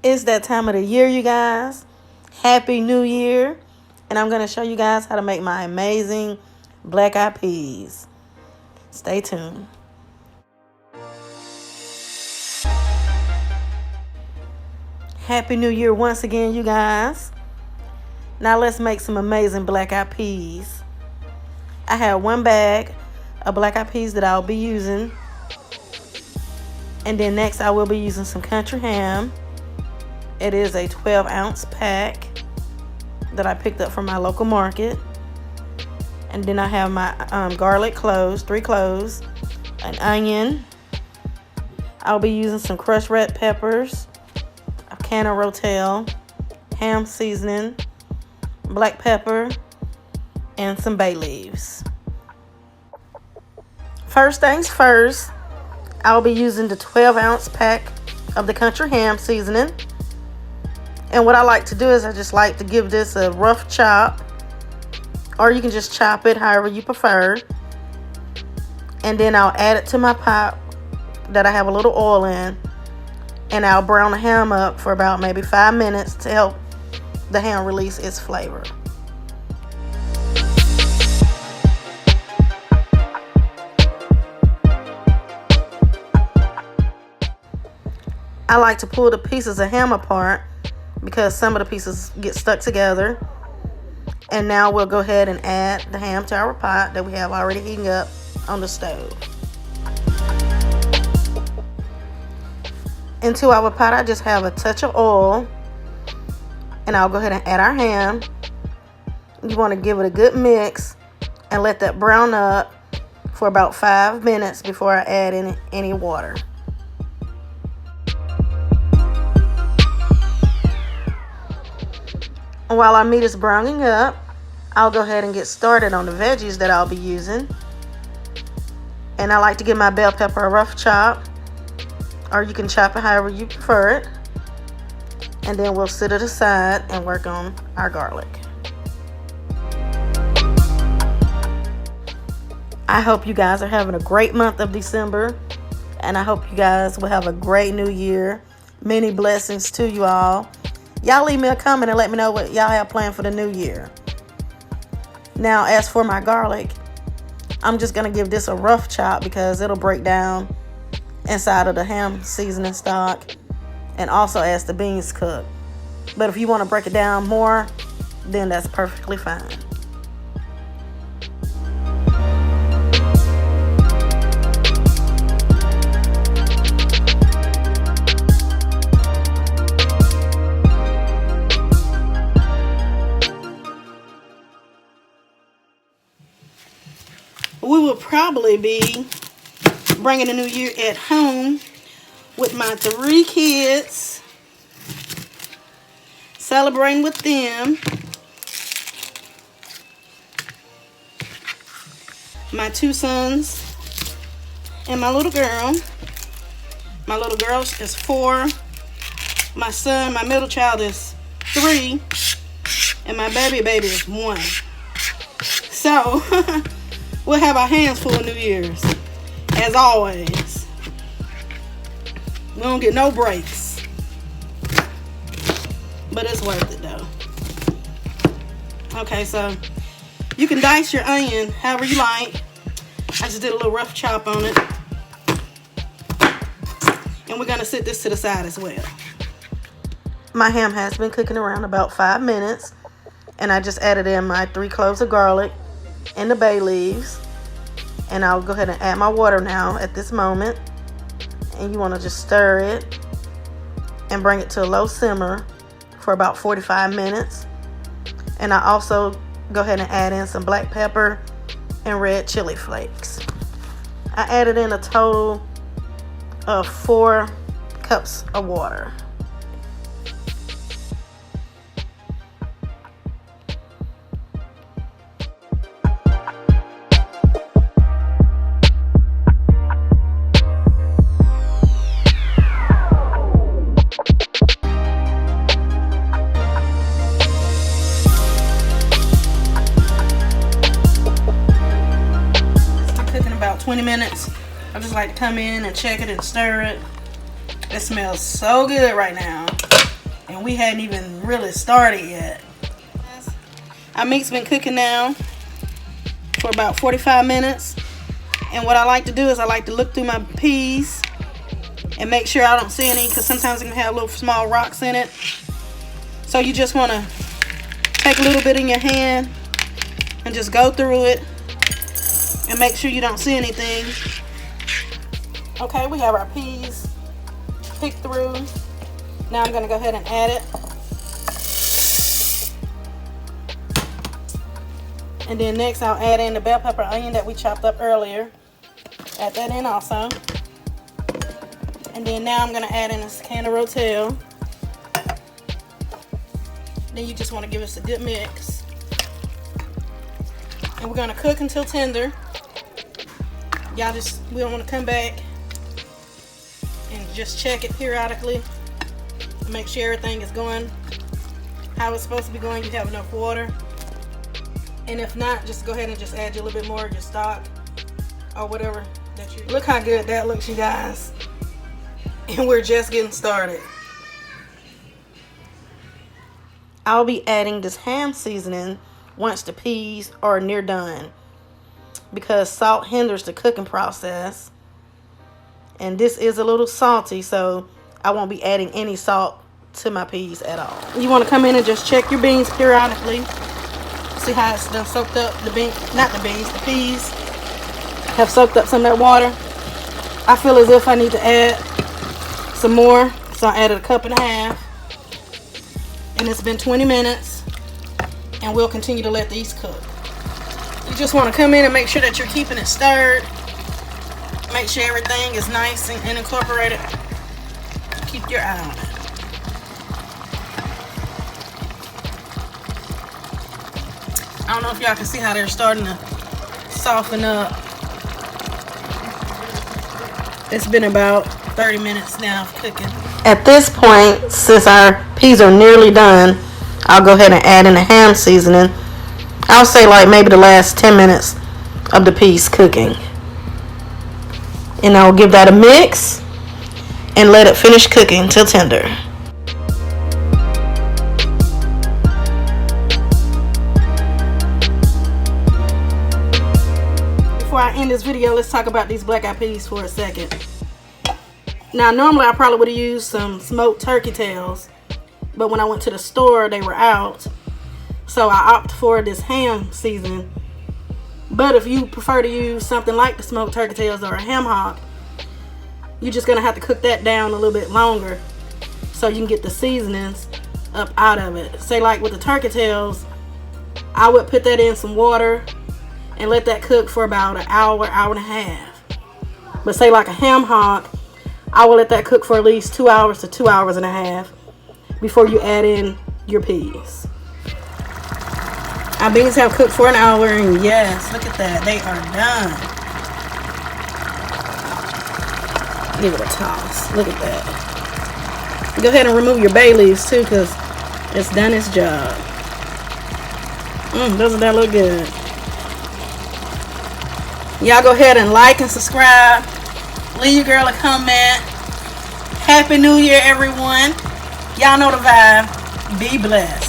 It's that time of the year, you guys. Happy New Year. And I'm going to show you guys how to make my amazing black eyed peas. Stay tuned. Happy New Year once again, you guys. Now let's make some amazing black eyed peas. I have 1 bag of black eyed peas that I'll be using. And then next I will be using some country ham. It is a 12-ounce pack that I picked up from my local market. And then I have my garlic cloves, 3 cloves, an onion. I'll be using some crushed red peppers, a can of Rotel, ham seasoning, black pepper, and some bay leaves. First things first, I'll be using the 12-ounce pack of the country ham seasoning. And what I like to do is I just like to give this a rough chop, or you can just chop it however you prefer. And then I'll add it to my pot that I have a little oil in, and I'll brown the ham up for about maybe 5 minutes to help the ham release its flavor. I like to pull the pieces of ham apart because some of the pieces get stuck together. And now we'll go ahead and add the ham to our pot that we have already heating up on the stove. Into our pot, I just have a touch of oil, and I'll go ahead and add our ham. You want to give it a good mix and let that brown up for about 5 minutes before I add any water. While our meat is browning up, I'll go ahead and get started on the veggies that I'll be using. And I like to give my bell pepper a rough chop, or you can chop it however you prefer it. And then we'll sit it aside and work on our garlic. I hope you guys are having a great month of December, and I hope you guys will have a great new year. Many blessings to you all. Y'all leave me a comment and let me know what y'all have planned for the new year. Now, as for my garlic, I'm just going to give this a rough chop because it'll break down inside of the ham seasoning stock and also as the beans cook. But if you want to break it down more, then that's perfectly fine. We will probably be bringing the new year at home with my 3 kids, celebrating with them. My 2 sons and my little girl. My little girl is 4. My son, my middle child, is 3. And my baby is 1. So we'll have our hands full of New Year's, as always. We don't get no breaks. But it's worth it, though. Okay, so you can dice your onion however you like. I just did a little rough chop on it. And we're going to set this to the side as well. My ham has been cooking around about 5 minutes. And I just added in my 3 cloves of garlic and the bay leaves, and I'll go ahead and add my water now at this moment. And you want to just stir it and bring it to a low simmer for about 45 minutes. And I also go ahead and add in some black pepper and red chili flakes. I added in a total of 4 cups of water. About 20 minutes. I just like to come in and check it and stir it. It smells so good right now. And we hadn't even really started yet. Our meat's been cooking now for about 45 minutes. And what I like to do is I like to look through my peas and make sure I don't see any, because sometimes it can have little small rocks in it. So you just want to take a little bit in your hand and just go through it and make sure you don't see anything. Okay, we have our peas picked through. Now I'm going to go ahead and add it. And then next I'll add in the bell pepper onion that we chopped up earlier. Add that in also. And then now I'm going to add in this can of Rotel. Then you just want to give us a good mix. And we're going to cook until tender. Y'all we don't want to come back and just check it periodically. Make sure everything is going how it's supposed to be going. You have enough water. And if not, just go ahead and just add a little bit more of your stock or whatever that you. Look how good that looks, you guys. And we're just getting started. I'll be adding this ham seasoning once the peas are near done, because salt hinders the cooking process. And this is a little salty, so I won't be adding any salt to my peas at all. You want to come in and just check your beans periodically. See how it's done soaked up. The peas have soaked up some of that water. I feel as if I need to add some more, so I added a cup and a half. And it's been 20 minutes, and we'll continue to let these cook. You just want to come in and make sure that you're keeping it stirred. Make sure everything is nice and incorporated. Keep your eye on it. I don't know if y'all can see how they're starting to soften up. It's been about 30 minutes now of cooking. At this point, since our peas are nearly done, I'll go ahead and add in the ham seasoning. I'll say like maybe the last 10 minutes of the peas cooking. And I'll give that a mix and let it finish cooking till tender. Before I end this video, let's talk about these black eyed peas for a second. Now, normally I probably would have used some smoked turkey tails, but when I went to the store, they were out. So I opted for this ham seasoning. But if you prefer to use something like the smoked turkey tails or a ham hock, you're just gonna have to cook that down a little bit longer so you can get the seasonings up out of it. Say like with the turkey tails, I would put that in some water and let that cook for about an hour, hour and a half. But say like a ham hock, I will let that cook for at least 2 hours to 2 hours and a half before you add in your peas. Our beans have cooked for an hour, and yes, look at that, they are done. Give it a toss. Look at that. Go ahead and remove your bay leaves too, because it's done its job. Doesn't that look good? Y'all go ahead and like and subscribe. Leave your girl a comment. Happy New Year, everyone. Y'all know the vibe. Be blessed.